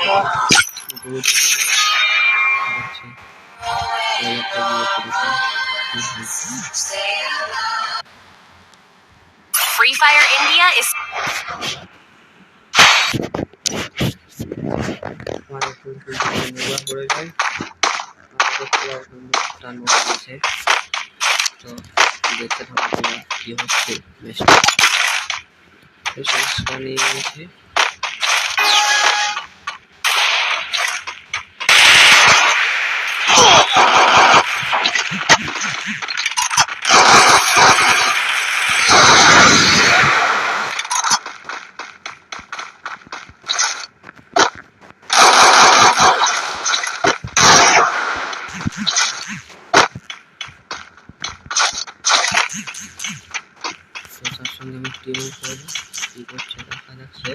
Free Fire India is তো দেখতে থাকো তোমরা কি হচ্ছে ম্যাচটা। শেষ রানে হচ্ছে তার সঙ্গে আমি টিম করবো কি করছে দেখা যাচ্ছে।